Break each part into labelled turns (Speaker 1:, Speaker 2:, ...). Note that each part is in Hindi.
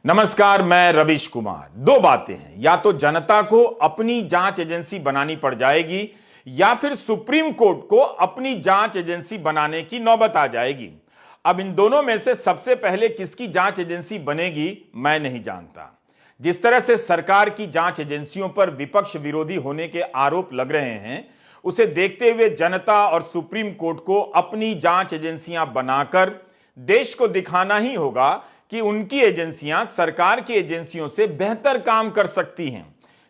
Speaker 1: नमस्कार, मैं रविश कुमार। दो बातें हैं, या तो जनता को अपनी जांच एजेंसी बनानी पड़ जाएगी या फिर सुप्रीम कोर्ट को अपनी जांच एजेंसी बनाने की नौबत आ जाएगी। अब इन दोनों में से सबसे पहले किसकी जांच एजेंसी बनेगी मैं नहीं जानता। जिस तरह से सरकार की जांच एजेंसियों पर विपक्ष विरोधी होने के आरोप लग रहे हैं, उसे देखते हुए जनता और सुप्रीम कोर्ट को अपनी जांच एजेंसियां बनाकर देश को दिखाना ही होगा कि उनकी एजेंसियां सरकार की एजेंसियों से बेहतर काम कर सकती हैं।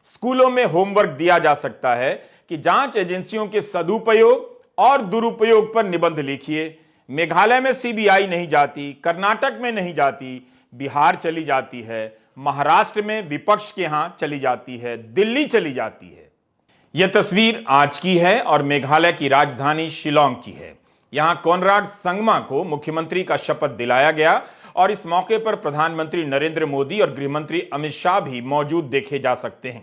Speaker 1: स्कूलों में होमवर्क दिया जा सकता है कि जांच एजेंसियों के सदुपयोग और दुरुपयोग पर निबंध लिखिए। मेघालय में सीबीआई नहीं जाती, कर्नाटक में नहीं जाती, बिहार चली जाती है, महाराष्ट्र में विपक्ष के यहां चली जाती है, दिल्ली चली जाती है। यह तस्वीर आज की है और मेघालय की राजधानी शिलांग की है। यहां कोनराड संगमा को मुख्यमंत्री का शपथ दिलाया गया और इस मौके पर प्रधानमंत्री नरेंद्र मोदी और गृहमंत्री अमित शाह भी मौजूद देखे जा सकते हैं।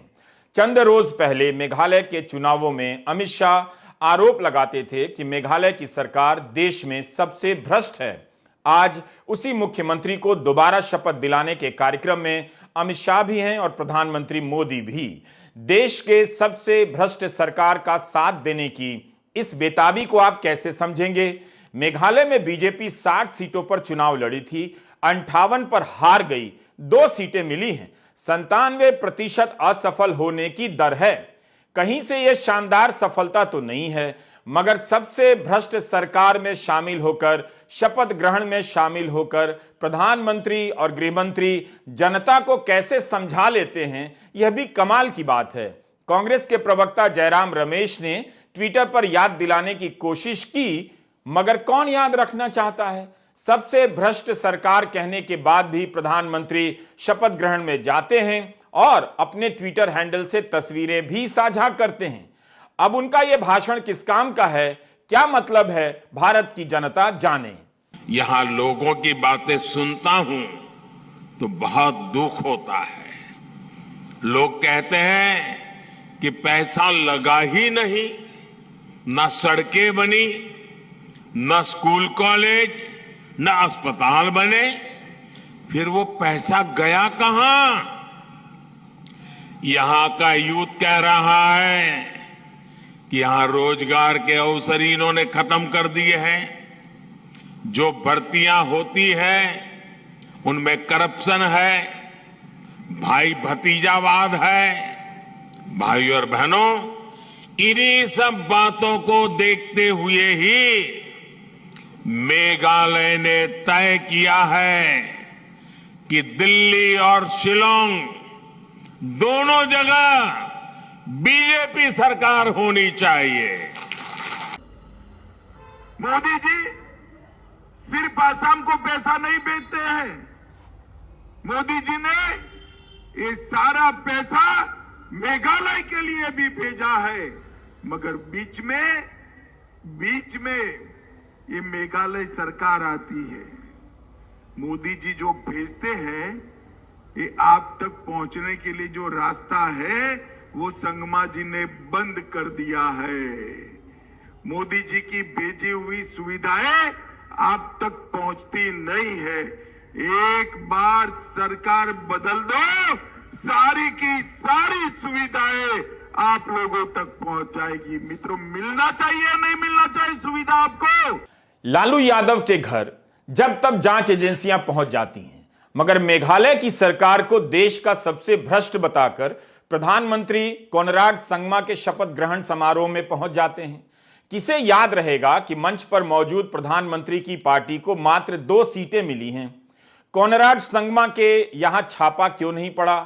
Speaker 1: चंद रोज पहले मेघालय के चुनावों में अमित शाह आरोप लगाते थे कि मेघालय की सरकार देश में सबसे भ्रष्ट है। आज उसी मुख्यमंत्री को दोबारा शपथ दिलाने के कार्यक्रम में अमित शाह भी हैं और प्रधानमंत्री मोदी भी। देश के सबसे भ्रष्ट सरकार का साथ देने की इस बेताबी को आप कैसे समझेंगे? मेघालय में बीजेपी 60 सीटों पर चुनाव लड़ी थी, 58 पर हार गई, 2 सीटें मिली हैं, 97% असफल होने की दर है। कहीं से यह शानदार सफलता तो नहीं है, मगर सबसे भ्रष्ट सरकार में शामिल होकर, शपथ ग्रहण में शामिल होकर प्रधानमंत्री और गृहमंत्री जनता को कैसे समझा लेते हैं, यह भी कमाल की बात है। कांग्रेस के प्रवक्ता जयराम रमेश ने ट्विटर पर याद दिलाने की कोशिश की, मगर कौन याद रखना चाहता है? सबसे भ्रष्ट सरकार कहने के बाद भी प्रधानमंत्री शपथ ग्रहण में जाते हैं और अपने ट्विटर हैंडल से तस्वीरें भी साझा करते हैं। अब उनका यह भाषण किस काम का है, क्या मतलब है, भारत की जनता जाने।
Speaker 2: यहां लोगों की बातें सुनता हूं तो बहुत दुख होता है। लोग कहते हैं कि पैसा लगा ही नहीं, न सड़कें बनी, न स्कूल कॉलेज, न अस्पताल बने, फिर वो पैसा गया कहां? यहां का यूथ कह रहा है कि यहां रोजगार के अवसर इन्होंने खत्म कर दिए हैं। जो भर्तियां होती है उनमें करप्शन है, भाई भतीजावाद है। भाई और बहनों, इन्हीं सब बातों को देखते हुए ही मेघालय ने तय किया है कि दिल्ली और शिलांग दोनों जगह बीजेपी सरकार होनी चाहिए।
Speaker 3: मोदी जी सिर्फ आसाम को पैसा नहीं भेजते हैं, मोदी जी ने ये सारा पैसा मेघालय के लिए भी भेजा है, मगर बीच में ये मेघालय सरकार आती है। मोदी जी जो भेजते हैं, ये आप तक पहुंचने के लिए जो रास्ता है वो संगमा जी ने बंद कर दिया है। मोदी जी की भेजी हुई सुविधाएं आप तक पहुंचती नहीं है। एक बार सरकार बदल दो, सारी की सारी सुविधाएं आप लोगों तक पहुंच जाएगी। मित्रों, मिलना चाहिए नहीं मिलना चाहिए सुविधा आपको?
Speaker 1: लालू यादव के घर जब तक जांच एजेंसियां पहुंच जाती हैं, मगर मेघालय की सरकार को देश का सबसे भ्रष्ट बताकर प्रधानमंत्री कोनराड संगमा के शपथ ग्रहण समारोह में पहुंच जाते हैं। किसे याद रहेगा कि मंच पर मौजूद प्रधानमंत्री की पार्टी को मात्र 2 सीटें मिली हैं। कोनराड संगमा के यहां छापा क्यों नहीं पड़ा?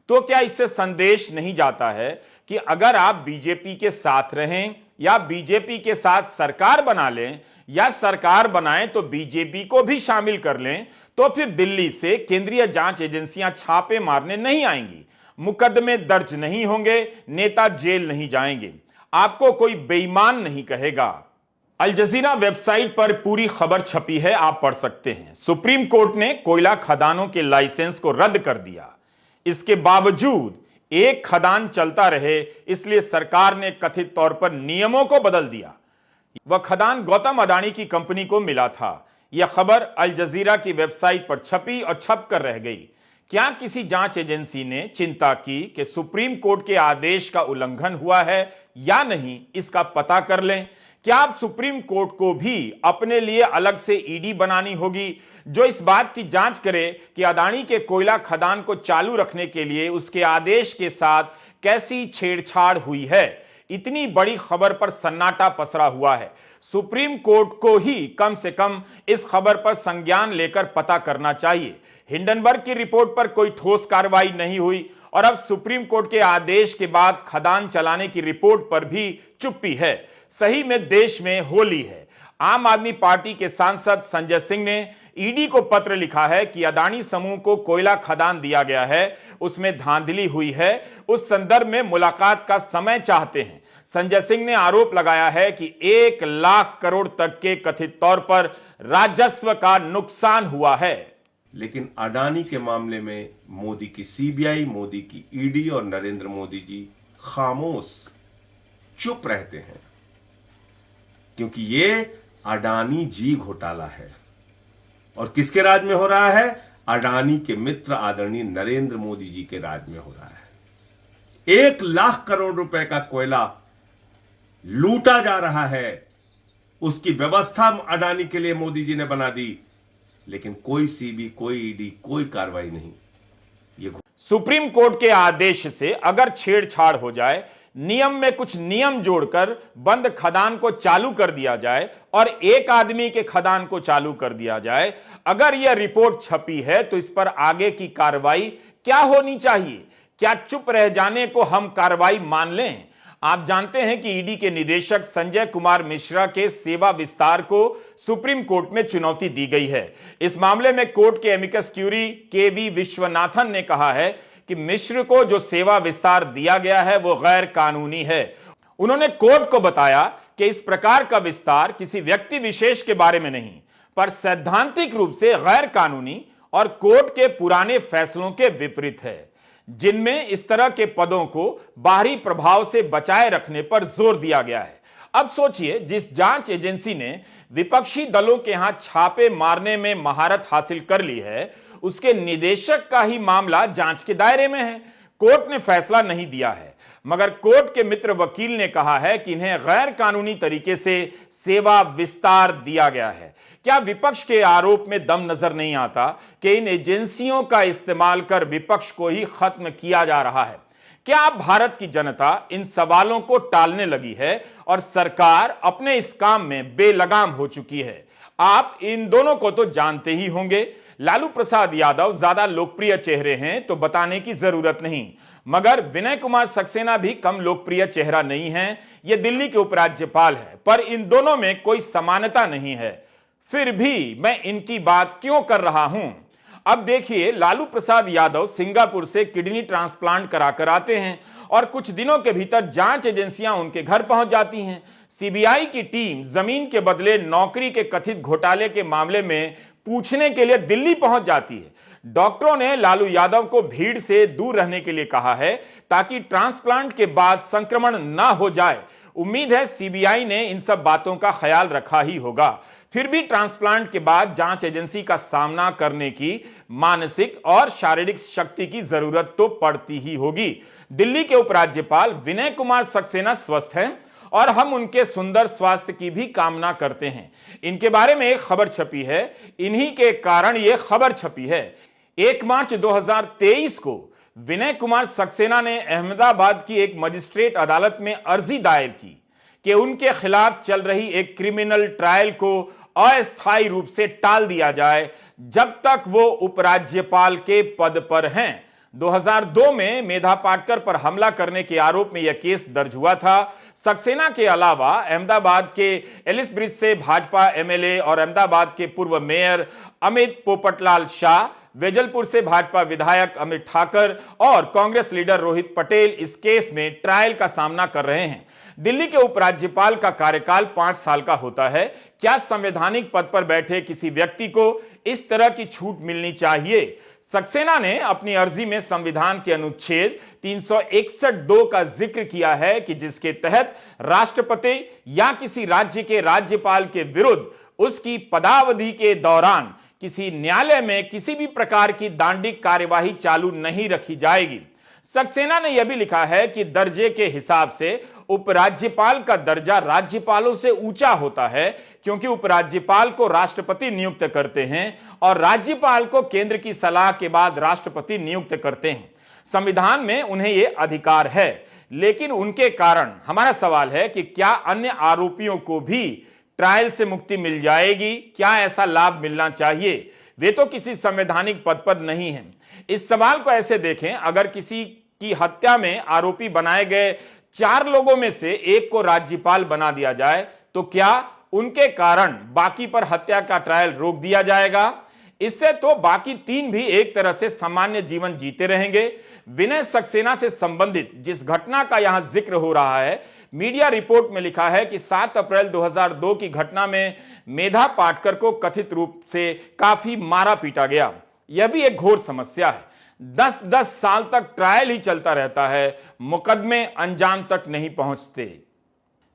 Speaker 1: तो क्या इससे संदेश नहीं जाता है कि अगर आप बीजेपी के साथ रहें या बीजेपी के साथ सरकार बना लें या सरकार बनाएं तो बीजेपी को भी शामिल कर लें, तो फिर दिल्ली से केंद्रीय जांच एजेंसियां छापे मारने नहीं आएंगी, मुकदमे दर्ज नहीं होंगे, नेता जेल नहीं जाएंगे, आपको कोई बेईमान नहीं कहेगा। अल जजीरा वेबसाइट पर पूरी खबर छपी है, आप पढ़ सकते हैं। सुप्रीम कोर्ट ने कोयला खदानों के लाइसेंस को रद्द कर दिया। इसके बावजूद एक खदान चलता रहे, इसलिए सरकार ने कथित तौर पर नियमों को बदल दिया। वह खदान गौतम अडानी की कंपनी को मिला था। यह खबर अल जजीरा की वेबसाइट पर छपी और छप कर रह गई। क्या किसी जांच एजेंसी ने चिंता की कि सुप्रीम कोर्ट के आदेश का उल्लंघन हुआ है या नहीं, इसका पता कर लें? क्या अब सुप्रीम कोर्ट को भी अपने लिए अलग से ईडी बनानी होगी जो इस बात की जांच करे कि अदानी के कोयला खदान को चालू रखने के लिए उसके आदेश के साथ कैसी छेड़छाड़ हुई है? इतनी बड़ी खबर पर सन्नाटा पसरा हुआ है। सुप्रीम कोर्ट को ही कम से कम इस खबर पर संज्ञान लेकर पता करना चाहिए। हिंडनबर्ग की रिपोर्ट पर कोई ठोस कार्रवाई नहीं हुई और अब सुप्रीम कोर्ट के आदेश के बाद खदान चलाने की रिपोर्ट पर भी चुप्पी है। सही में देश में होली है। आम आदमी पार्टी के सांसद संजय सिंह ने ईडी को पत्र लिखा है कि अदानी समूह को कोयला खदान दिया गया है, उसमें धांधली हुई है, उस संदर्भ में मुलाकात का समय चाहते हैं। संजय सिंह ने आरोप लगाया है कि 1 लाख करोड़ तक के कथित तौर पर राजस्व का नुकसान हुआ है।
Speaker 4: लेकिन अडानी के मामले में मोदी की सीबीआई, मोदी की ईडी और नरेंद्र मोदी जी खामोश चुप रहते हैं, क्योंकि ये अडानी जी घोटाला है। और किसके राज में हो रहा है? अडानी के मित्र आदरणीय नरेंद्र मोदी जी के राज में हो रहा है। 1 लाख करोड़ रुपए का कोयला लूटा जा रहा है, उसकी व्यवस्था अडानी के लिए मोदी जी ने बना दी, लेकिन कोई सीबी, कोई ईडी, कोई कार्रवाई नहीं। ये
Speaker 1: सुप्रीम कोर्ट के आदेश से अगर छेड़छाड़ हो जाए, नियम में कुछ नियम जोड़कर बंद खदान को चालू कर दिया जाए और एक आदमी के खदान को चालू कर दिया जाए, अगर यह रिपोर्ट छपी है तो इस पर आगे की कार्रवाई क्या होनी चाहिए? क्या चुप रह जाने को हम कार्रवाई मान लें? आप जानते हैं कि ईडी के निदेशक संजय कुमार मिश्रा के सेवा विस्तार को सुप्रीम कोर्ट में चुनौती दी गई है। इस मामले में कोर्ट के एमिकस क्यूरी केवी विश्वनाथन ने कहा है कि मिश्र को जो सेवा विस्तार दिया गया है वो गैर कानूनी है। उन्होंने कोर्ट को बताया कि इस प्रकार का विस्तार किसी व्यक्ति विशेष के बारे में नहीं, पर सैद्धांतिक रूप से गैर कानूनी और कोर्ट के पुराने फैसलों के विपरीत है, जिनमें इस तरह के पदों को बाहरी प्रभाव से बचाए रखने पर जोर दिया गया है। अब सोचिए, जिस जांच एजेंसी ने विपक्षी दलों के यहां छापे मारने में महारत हासिल कर ली है, उसके निदेशक का ही मामला जांच के दायरे में है। कोर्ट ने फैसला नहीं दिया है, मगर कोर्ट के मित्र वकील ने कहा है कि इन्हें गैर कानूनी तरीके से सेवा विस्तार दिया गया है। क्या विपक्ष के आरोप में दम नजर नहीं आता कि इन एजेंसियों का इस्तेमाल कर विपक्ष को ही खत्म किया जा रहा है? क्या अब भारत की जनता इन सवालों को टालने लगी है और सरकार अपने इस काम में बेलगाम हो चुकी है? आप इन दोनों को तो जानते ही होंगे। लालू प्रसाद यादव ज्यादा लोकप्रिय चेहरे हैं तो बताने की जरूरत नहीं, मगर विनय कुमार सक्सेना भी कम लोकप्रिय चेहरा नहीं है। ये दिल्ली के उपराज्यपाल हैं, पर इन दोनों में कोई समानता नहीं है। फिर भी मैं इनकी बात क्यों कर रहा हूं? अब देखिए, लालू प्रसाद यादव सिंगापुर से किडनी ट्रांसप्लांट कराकर आते हैं और कुछ दिनों के भीतर जांच एजेंसियां उनके घर पहुंच जाती हैं। सीबीआई की टीम जमीन के बदले नौकरी के कथित घोटाले के मामले में पूछने के लिए दिल्ली पहुंच जाती है। डॉक्टरों ने लालू यादव को भीड़ से दूर रहने के लिए कहा है ताकि ट्रांसप्लांट के बाद संक्रमण ना हो जाए। उम्मीद है सीबीआई ने इन सब बातों का ख्याल रखा ही होगा। फिर भी ट्रांसप्लांट के बाद जांच एजेंसी का सामना करने की मानसिक और शारीरिक शक्ति की जरूरत तो पड़ती ही होगी। दिल्ली के उपराज्यपाल विनय कुमार सक्सेना स्वस्थ हैं और हम उनके सुंदर स्वास्थ्य की भी कामना करते हैं। इनके बारे में एक खबर छपी है, इन्हीं के कारण यह खबर छपी है। 1 मार्च 2023 को विनय कुमार सक्सेना ने अहमदाबाद की एक मजिस्ट्रेट अदालत में अर्जी दायर की कि उनके खिलाफ चल रही एक क्रिमिनल ट्रायल को अस्थायी रूप से टाल दिया जाए जब तक वो उपराज्यपाल के पद पर हैं। 2002 में मेधा पाटकर पर हमला करने के आरोप में यह केस दर्ज हुआ था। सक्सेना के अलावा अहमदाबाद के एलिस ब्रिज से भाजपा एमएलए और अहमदाबाद के पूर्व मेयर अमित पोपटलाल शाह, वेजलपुर से भाजपा विधायक अमित ठाकर और कांग्रेस लीडर रोहित पटेल इस केस में ट्रायल का सामना कर रहे हैं। दिल्ली के उपराज्यपाल का कार्यकाल 5 साल का होता है। क्या संवैधानिक पद पर बैठे किसी व्यक्ति को इस तरह की छूट मिलनी चाहिए? सक्सेना ने अपनी अर्जी में संविधान के अनुच्छेद 361(2) का जिक्र किया है कि जिसके तहत राष्ट्रपति या किसी राज्य के राज्यपाल के विरुद्ध उसकी पदावधि के दौरान किसी न्यायालय में किसी भी प्रकार की दांडिक कार्यवाही चालू नहीं रखी जाएगी। सक्सेना ने यह भी लिखा है कि दर्जे के हिसाब से उपराज्यपाल का दर्जा राज्यपालों से ऊंचा होता है, क्योंकि उपराज्यपाल को राष्ट्रपति नियुक्त करते हैं और राज्यपाल को केंद्र की सलाह के बाद राष्ट्रपति नियुक्त करते हैं। संविधान में उन्हें यह अधिकार है, लेकिन उनके कारण हमारा सवाल है कि क्या अन्य आरोपियों को भी ट्रायल से मुक्ति मिल जाएगी? क्या ऐसा लाभ मिलना चाहिए? वे तो किसी संवैधानिक पद पर नहीं हैं। इस सवाल को ऐसे देखें, अगर किसी की हत्या में आरोपी बनाए गए 4 लोगों में से एक को राज्यपाल बना दिया जाए, तो क्या उनके कारण बाकी पर हत्या का ट्रायल रोक दिया जाएगा? इससे तो बाकी 3 भी एक तरह से सामान्य जीवन जीते रहेंगे। विनय सक्सेना से संबंधित जिस घटना का यहां जिक्र हो रहा है, मीडिया रिपोर्ट में लिखा है कि 7 अप्रैल 2002 की घटना में मेधा पाटकर को कथित रूप से काफी मारा पीटा गया। यह भी एक घोर समस्या है। 10-10 साल तक ट्रायल ही चलता रहता है, मुकदमे अंजाम तक नहीं पहुंचते।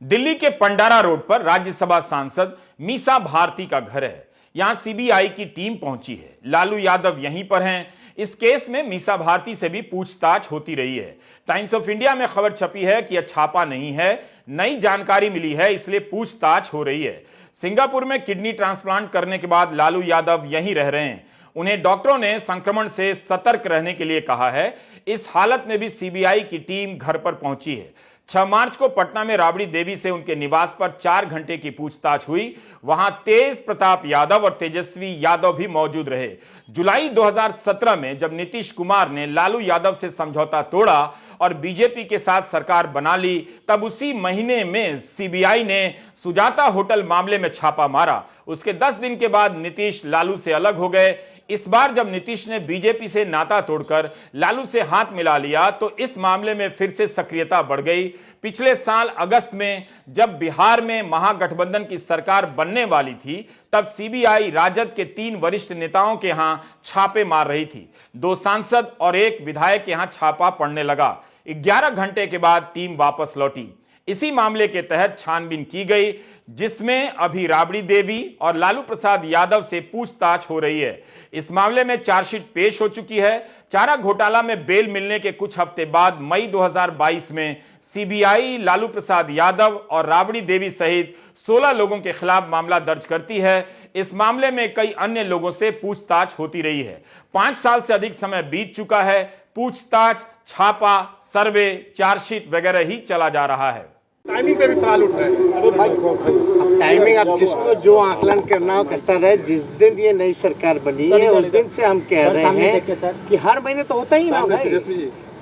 Speaker 1: दिल्ली के पंडारा रोड पर राज्यसभा सांसद मीसा भारती का घर है। यहां सीबीआई की टीम पहुंची है। लालू यादव यहीं पर हैं। इस केस में मीसा भारती से भी पूछताछ होती रही है। टाइम्स ऑफ इंडिया में खबर छपी है कि यह छापा नहीं है, नई जानकारी मिली है, इसलिए पूछताछ हो रही है। सिंगापुर में किडनी ट्रांसप्लांट करने के बाद लालू यादव यहीं रह रहे हैं। उन्हें डॉक्टरों ने संक्रमण से सतर्क रहने के लिए कहा है। इस हालत में भी सीबीआई की टीम घर पर पहुंची है। 6 मार्च को पटना में राबड़ी देवी से उनके निवास पर 4 घंटे की पूछताछ हुई। वहां तेज प्रताप यादव और तेजस्वी यादव भी मौजूद रहे। जुलाई 2017 में जब नीतीश कुमार ने लालू यादव से समझौता तोड़ा और बीजेपी के साथ सरकार बना ली, तब उसी महीने में सीबीआई ने सुजाता होटल मामले में छापा मारा। उसके 10 दिन के बाद नीतीश लालू से अलग हो गए। इस बार जब नीतीश ने बीजेपी से नाता तोड़कर लालू से हाथ मिला लिया, तो इस मामले में फिर से सक्रियता बढ़ गई। पिछले साल अगस्त में जब बिहार में महागठबंधन की सरकार बनने वाली थी, तब सीबीआई राजद के 3 वरिष्ठ नेताओं के यहां छापे मार रही थी। 2 सांसद और 1 विधायक के यहां छापा पड़ने लगा। 11 घंटे के बाद टीम वापस लौटी। इसी मामले के तहत छानबीन की गई, जिसमें अभी राबड़ी देवी और लालू प्रसाद यादव से पूछताछ हो रही है। इस मामले में चार्जशीट पेश हो चुकी है। चारा घोटाला में बेल मिलने के कुछ हफ्ते बाद मई 2022 में सीबीआई लालू प्रसाद यादव और राबड़ी देवी सहित 16 लोगों के खिलाफ मामला दर्ज करती है। इस मामले में कई अन्य लोगों से पूछताछ होती रही है। 5 साल से अधिक समय बीत चुका है। पूछताछ, छापा, सर्वे, चार्जशीट वगैरह ही चला जा रहा है।
Speaker 5: टाइमिंग पे भी सवाल उठ रहे हैं।
Speaker 6: टाइमिंग अब जिसको जो आकलन करना हो करता रहे। जिस दिन ये नई सरकार बनी है उस दिन से हम कह रहे हैं कि हर महीने तो होता ही ना भाई,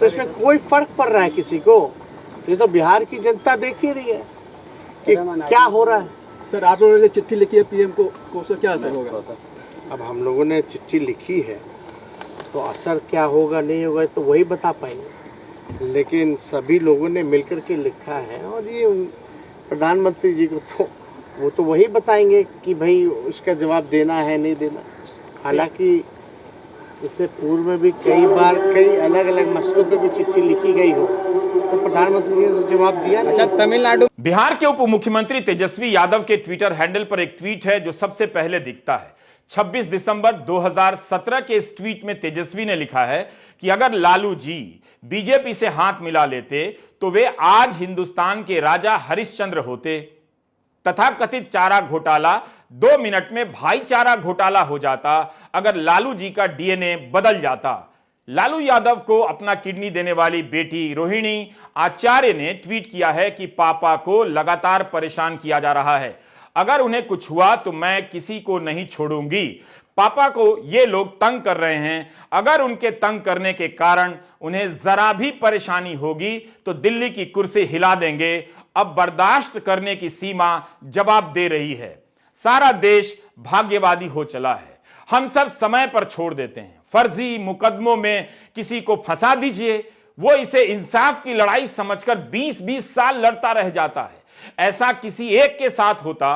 Speaker 6: तो इसमें कोई फर्क पड़ रहा है किसी को? ये तो बिहार की जनता देख ही रही है कि क्या हो रहा है।
Speaker 5: सर, आप लोगों ने चिट्ठी लिखी है पीएम को, उसका क्या असर होगा?
Speaker 6: अब हम लोगों ने चिट्ठी लिखी है, तो असर क्या होगा नहीं होगा तो वही बता पाएंगे। लेकिन सभी लोगों ने मिलकर के लिखा है और ये प्रधानमंत्री जी को तो वो तो वही बताएंगे कि भाई उसका जवाब देना है नहीं देना। हालांकि इससे पूर्व में भी कई बार कई अलग अलग मसलों पर भी चिट्ठी लिखी गई हो, तो प्रधानमंत्री जी ने जवाब दिया नहीं।
Speaker 5: अच्छा, तमिलनाडु
Speaker 1: बिहार के उप मुख्यमंत्री तेजस्वी यादव के ट्विटर हैंडल पर एक ट्वीट है जो सबसे पहले दिखता है। 26 दिसंबर 2017 के इस ट्वीट में तेजस्वी ने लिखा है कि अगर लालू जी बीजेपी से हाथ मिला लेते तो वे आज हिंदुस्तान के राजा हरिश्चंद्र होते। तथाकथित चारा घोटाला 2 मिनट में भाईचारा घोटाला हो जाता अगर लालू जी का डीएनए बदल जाता। लालू यादव को अपना किडनी देने वाली बेटी रोहिणी आचार्य ने ट्वीट किया है कि पापा को लगातार परेशान किया जा रहा है। अगर उन्हें कुछ हुआ तो मैं किसी को नहीं छोड़ूंगी। पापा को ये लोग तंग कर रहे हैं। अगर उनके तंग करने के कारण उन्हें जरा भी परेशानी होगी तो दिल्ली की कुर्सी हिला देंगे। अब बर्दाश्त करने की सीमा जवाब दे रही है। सारा देश भाग्यवादी हो चला है। हम सब समय पर छोड़ देते हैं। फर्जी मुकदमों में किसी को फंसा दीजिए, वो इसे इंसाफ की लड़ाई समझकर 20-20 साल लड़ता रह जाता है। ऐसा किसी एक के साथ होता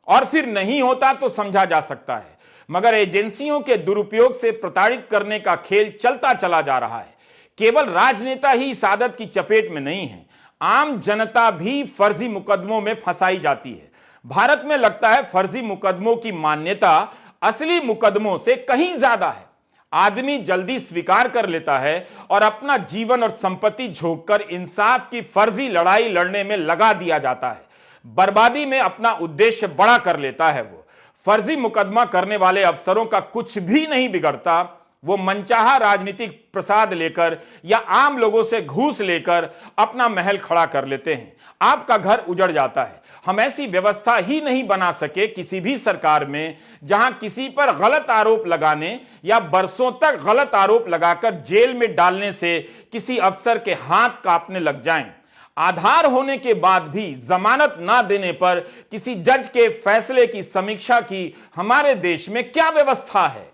Speaker 1: और फिर नहीं होता तो समझा जा सकता है, मगर एजेंसियों के दुरुपयोग से प्रताड़ित करने का खेल चलता चला जा रहा है। केवल राजनेता ही इस आदत की चपेट में नहीं है, आम जनता भी फर्जी मुकदमों में फंसाई जाती है। भारत में लगता है फर्जी मुकदमों की मान्यता असली मुकदमों से कहीं ज्यादा है। आदमी जल्दी स्वीकार कर लेता है और अपना जीवन और संपत्ति झोंककर इंसाफ की फर्जी लड़ाई लड़ने में लगा दिया जाता है। बर्बादी में अपना उद्देश्य बड़ा कर लेता है। वो फर्जी मुकदमा करने वाले अफसरों का कुछ भी नहीं बिगड़ता। वो मनचाहा राजनीतिक प्रसाद लेकर या आम लोगों से घूस लेकर अपना महल खड़ा कर लेते हैं। आपका घर उजड़ जाता है। हम ऐसी व्यवस्था ही नहीं बना सके किसी भी सरकार में जहां किसी पर गलत आरोप लगाने या बरसों तक गलत आरोप लगाकर जेल में डालने से किसी अफसर के हाथ कांपने लग जाएं। आधार होने के बाद भी जमानत ना देने पर किसी जज के फैसले की समीक्षा की हमारे देश में क्या व्यवस्था है?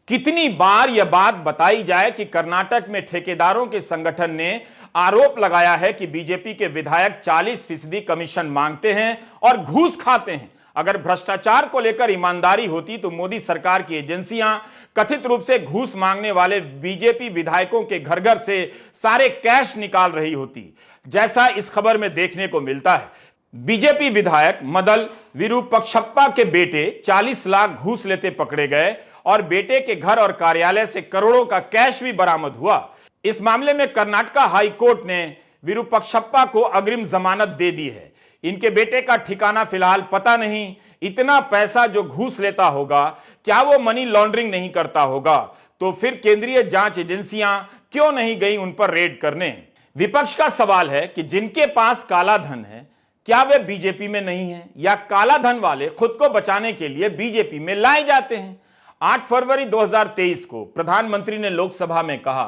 Speaker 1: कितनी बार यह बात बताई जाए कि कर्नाटक में ठेकेदारों के संगठन ने आरोप लगाया है कि बीजेपी के विधायक 40% कमीशन मांगते हैं और घूस खाते हैं। अगर भ्रष्टाचार को लेकर ईमानदारी होती तो मोदी सरकार की एजेंसियां कथित रूप से घूस मांगने वाले बीजेपी विधायकों के घर घर से सारे कैश निकाल रही होती, जैसा इस खबर में देखने को मिलता है। बीजेपी विधायक मदल विरूपक्षप्पा के बेटे 40 लाख घूस लेते पकड़े गए और बेटे के घर और कार्यालय से करोड़ों का कैश भी बरामद हुआ। इस मामले में कर्नाटका हाई कोर्ट ने विरूपक्षप्पा को अग्रिम जमानत दे दी है। इनके बेटे का ठिकाना फिलहाल पता नहीं। इतना पैसा जो घूस लेता होगा, क्या वो मनी लॉन्ड्रिंग नहीं करता होगा? तो फिर केंद्रीय जांच एजेंसियां क्यों नहीं गई उन पर रेड करने? विपक्ष का सवाल है कि जिनके पास काला धन है, क्या वे बीजेपी में नहीं है या काला धन वाले खुद को बचाने के लिए बीजेपी में लाए जाते हैं? 8 फरवरी 2023 को प्रधानमंत्री ने लोकसभा में कहा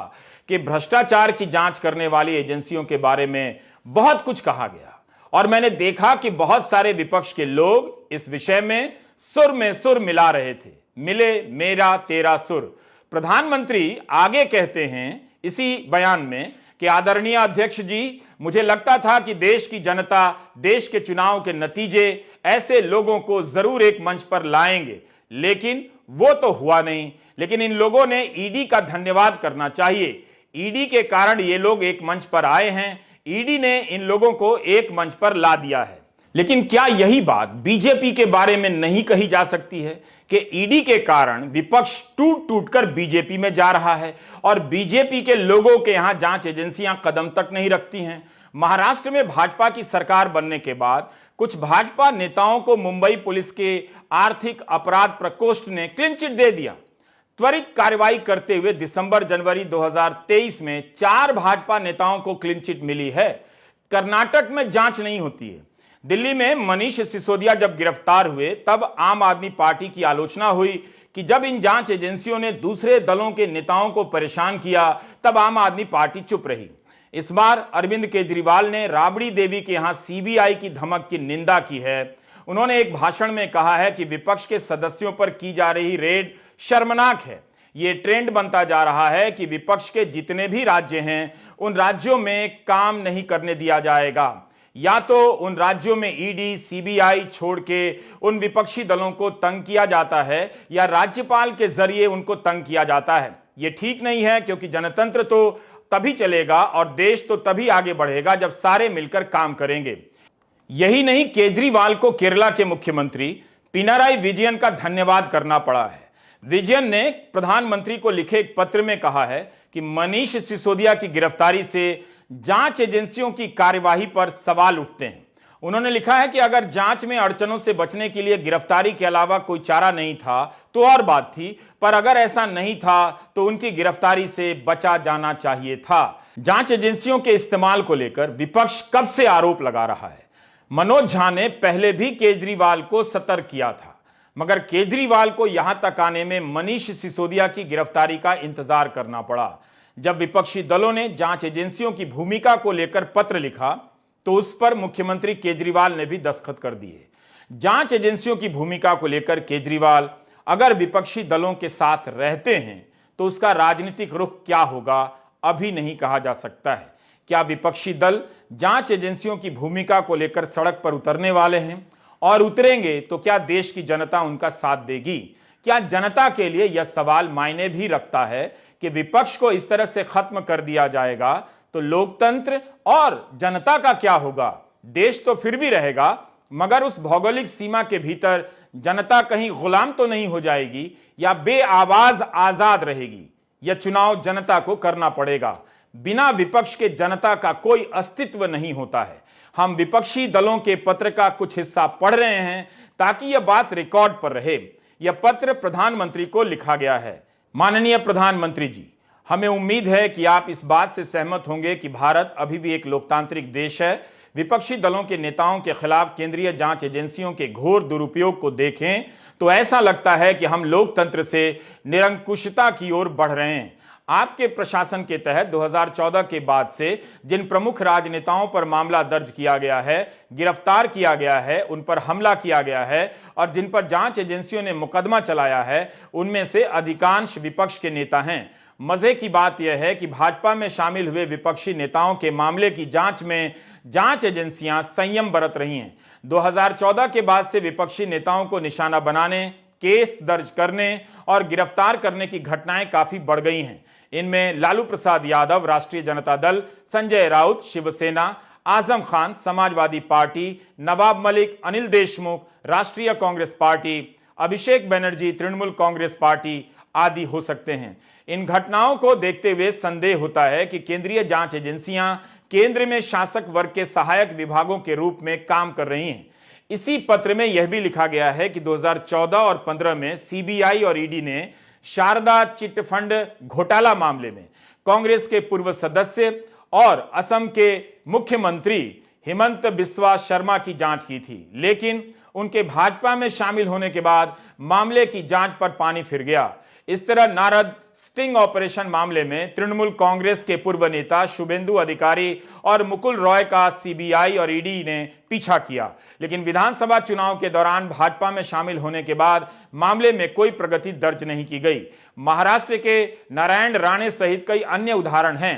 Speaker 1: कि भ्रष्टाचार की जांच करने वाली एजेंसियों के बारे में बहुत कुछ कहा गया और मैंने देखा कि बहुत सारे विपक्ष के लोग इस विषय में सुर मिला रहे थे। मिले मेरा तेरा सुर। प्रधानमंत्री आगे कहते हैं इसी बयान में कि आदरणीय अध्यक्ष जी, मुझे लगता था कि देश की जनता देश के चुनाव के नतीजे ऐसे लोगों को जरूर एक मंच पर लाएंगे, लेकिन वो तो हुआ नहीं। लेकिन इन लोगों ने ईडी का धन्यवाद करना चाहिए। ईडी के कारण ये लोग एक मंच पर आए हैं। ईडी ने इन लोगों को एक मंच पर ला दिया है। लेकिन क्या यही बात बीजेपी के बारे में नहीं कही जा सकती है कि ईडी के कारण विपक्ष टूट टूट कर बीजेपी में जा रहा है और बीजेपी के लोगों के यहां जांच एजेंसियां कदम तक नहीं रखती हैं? महाराष्ट्र में भाजपा की सरकार बनने के बाद कुछ भाजपा नेताओं को मुंबई पुलिस के आर्थिक अपराध प्रकोष्ठ ने क्लीन चिट दे दिया। त्वरित कार्रवाई करते हुए दिसंबर जनवरी 2023 में 4 भाजपा नेताओं को क्लीन चिट मिली है। कर्नाटक में जांच नहीं होती है। दिल्ली में मनीष सिसोदिया जब गिरफ्तार हुए तब आम आदमी पार्टी की आलोचना हुई कि जब इन जांच एजेंसियों ने दूसरे दलों के नेताओं को परेशान किया तब आम आदमी पार्टी चुप रही। इस बार अरविंद केजरीवाल ने राबड़ी देवी के यहां सीबीआई की धमक की निंदा की है। उन्होंने एक भाषण में कहा है कि विपक्ष के सदस्यों पर की जा रही रेड शर्मनाक है। यह ट्रेंड बनता जा रहा है कि विपक्ष के जितने भी राज्य हैं उन राज्यों में काम नहीं करने दिया जाएगा। या तो उन राज्यों में ईडी सीबीआई छोड़ के उन विपक्षी दलों को तंग किया जाता है या राज्यपाल के जरिए उनको तंग किया जाता है। यह ठीक नहीं है, क्योंकि जनतंत्र तो तभी चलेगा और देश तो तभी आगे बढ़ेगा जब सारे मिलकर काम करेंगे। यही नहीं, केजरीवाल को केरला के मुख्यमंत्री पिनाराई विजयन का धन्यवाद करना पड़ा है। विजयन ने प्रधानमंत्री को लिखे एक पत्र में कहा है कि मनीष सिसोदिया की गिरफ्तारी से जांच एजेंसियों की कार्यवाही पर सवाल उठते हैं। उन्होंने लिखा है कि अगर जांच में अड़चनों से बचने के लिए गिरफ्तारी के अलावा कोई चारा नहीं था तो और बात थी, पर अगर ऐसा नहीं था तो उनकी गिरफ्तारी से बचा जाना चाहिए था। जांच एजेंसियों के इस्तेमाल को लेकर विपक्ष कब से आरोप लगा रहा है। मनोज झा ने पहले भी केजरीवाल को सतर्क किया था, मगर केजरीवाल को यहां तक आने में मनीष सिसोदिया की गिरफ्तारी का इंतजार करना पड़ा। जब विपक्षी दलों ने जांच एजेंसियों की भूमिका को लेकर पत्र लिखा तो उस पर मुख्यमंत्री केजरीवाल ने भी दस्तखत कर दिए। जांच एजेंसियों की भूमिका को लेकर केजरीवाल अगर विपक्षी दलों के साथ रहते हैं तो उसका राजनीतिक रुख क्या होगा अभी नहीं कहा जा सकता है। क्या विपक्षी दल जांच एजेंसियों की भूमिका को लेकर सड़क पर उतरने वाले हैं, और उतरेंगे तो क्या देश की जनता उनका साथ देगी? क्या जनता के लिए यह सवाल मायने भी रखता है कि विपक्ष को इस तरह से खत्म कर दिया जाएगा तो लोकतंत्र और जनता का क्या होगा? देश तो फिर भी रहेगा, मगर उस भौगोलिक सीमा के भीतर जनता कहीं गुलाम तो नहीं हो जाएगी या बेआवाज आजाद रहेगी। यह चुनाव जनता को करना पड़ेगा। बिना विपक्ष के जनता का कोई अस्तित्व नहीं होता है। हम विपक्षी दलों के पत्र का कुछ हिस्सा पढ़ रहे हैं ताकि यह बात रिकॉर्ड पर रहे। यह पत्र प्रधानमंत्री को लिखा गया है। माननीय प्रधानमंत्री जी, हमें उम्मीद है कि आप इस बात से सहमत होंगे कि भारत अभी भी एक लोकतांत्रिक देश है। विपक्षी दलों के नेताओं के खिलाफ केंद्रीय जांच एजेंसियों के घोर दुरुपयोग को देखें तो ऐसा लगता है कि हम लोकतंत्र से निरंकुशता की ओर बढ़ रहे हैं। आपके प्रशासन के तहत 2014 के बाद से जिन प्रमुख राजनेताओं पर मामला दर्ज किया गया है, गिरफ्तार किया गया है, उन पर हमला किया गया है और जिन पर जांच एजेंसियों ने मुकदमा चलाया है, उनमें से अधिकांश विपक्ष के नेता हैं। मजे की बात यह है कि भाजपा में शामिल हुए विपक्षी नेताओं के मामले की जांच में जांच एजेंसियां संयम बरत रही हैं। 2014 के बाद से विपक्षी नेताओं को निशाना बनाने, केस दर्ज करने और गिरफ्तार करने की घटनाएं काफी बढ़ गई हैं। इनमें लालू प्रसाद यादव, राष्ट्रीय जनता दल, संजय राउत, शिवसेना, आजम खान, समाजवादी पार्टी, नवाब मलिक, अनिल देशमुख, राष्ट्रीय कांग्रेस पार्टी, अभिषेक बनर्जी, तृणमूल कांग्रेस पार्टी आदि हो सकते हैं। इन घटनाओं को देखते हुए संदेह होता है कि केंद्रीय जांच एजेंसियां केंद्र में शासक वर्ग के सहायक विभागों के रूप में काम कर रही हैं। इसी पत्र में यह भी लिखा गया है कि 2014 और 15 में सीबीआई और ईडी ने शारदा चिट फंड घोटाला मामले में कांग्रेस के पूर्व सदस्य और असम के मुख्यमंत्री हिमंत बिस्वा शर्मा की जांच की थी, लेकिन उनके भाजपा में शामिल होने के बाद मामले की जांच पर पानी फिर गया। इस तरह नारद स्टिंग ऑपरेशन मामले में तृणमूल कांग्रेस के पूर्व नेता शुभेंदु अधिकारी और मुकुल रॉय का सीबीआई और ईडी ने पीछा किया, लेकिन विधानसभा चुनाव के दौरान भाजपा में शामिल होने के बाद मामले में कोई प्रगति दर्ज नहीं की गई। महाराष्ट्र के नारायण राणे सहित कई अन्य उदाहरण हैं।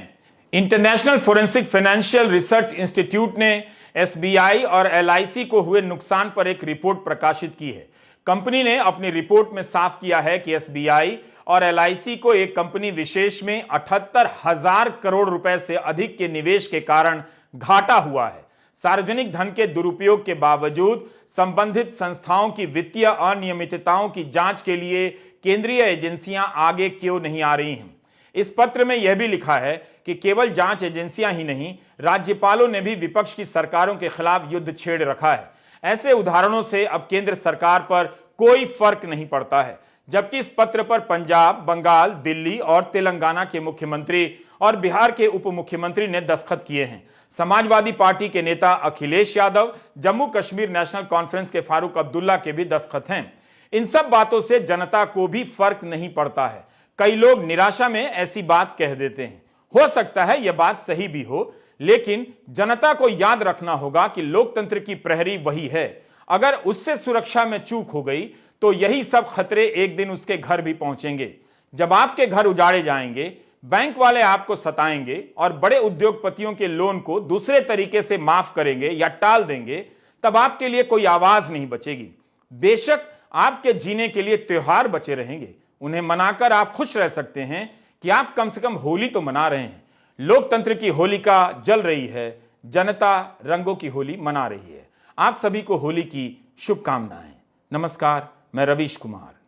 Speaker 1: International forensic financial research institute ने एसबीआई और एलआईसी को हुए नुकसान पर एक रिपोर्ट प्रकाशित की है। कंपनी ने अपनी रिपोर्ट में साफ किया है कि एसबीआई और एलआईसी को एक कंपनी विशेष में 78,000 करोड़ रुपए से अधिक के निवेश के कारण घाटा हुआ है। सार्वजनिक धन के दुरुपयोग के बावजूद संबंधित संस्थाओं की वित्तीय अनियमितताओं की जांच के लिए केंद्रीय एजेंसियां आगे क्यों नहीं आ रही हैं। इस पत्र में यह भी लिखा है कि केवल जांच एजेंसियां ही नहीं, राज्यपालों ने भी विपक्ष की सरकारों के खिलाफ युद्ध छेड़ रखा है। ऐसे उदाहरणों से अब केंद्र सरकार पर कोई फर्क नहीं पड़ता है, जबकि इस पत्र पर पंजाब, बंगाल, दिल्ली और तेलंगाना के मुख्यमंत्री और बिहार के उप मुख्यमंत्री ने दस्तखत किए हैं। समाजवादी पार्टी के नेता अखिलेश यादव, जम्मू कश्मीर नेशनल कॉन्फ्रेंस के फारूक अब्दुल्ला के भी दस्तखत हैं। इन सब बातों से जनता को भी फर्क नहीं पड़ता है। कई लोग निराशा में ऐसी बात कह देते हैं। हो सकता है यह बात सही भी हो, लेकिन जनता को याद रखना होगा कि लोकतंत्र की प्रहरी वही है। अगर उससे सुरक्षा में चूक हो गई तो यही सब खतरे एक दिन उसके घर भी पहुंचेंगे। जब आपके घर उजाड़े जाएंगे, बैंक वाले आपको सताएंगे और बड़े उद्योगपतियों के लोन को दूसरे तरीके से माफ करेंगे या टाल देंगे, तब आपके लिए कोई आवाज नहीं बचेगी। बेशक आपके जीने के लिए त्योहार बचे रहेंगे, उन्हें मनाकर आप खुश रह सकते हैं कि आप कम से कम होली तो मना रहे हैं। लोकतंत्र की होलिका जल रही है, जनता रंगों की होली मना रही है। आप सभी को होली की शुभकामनाएं। नमस्कार, मैं रवीश कुमार।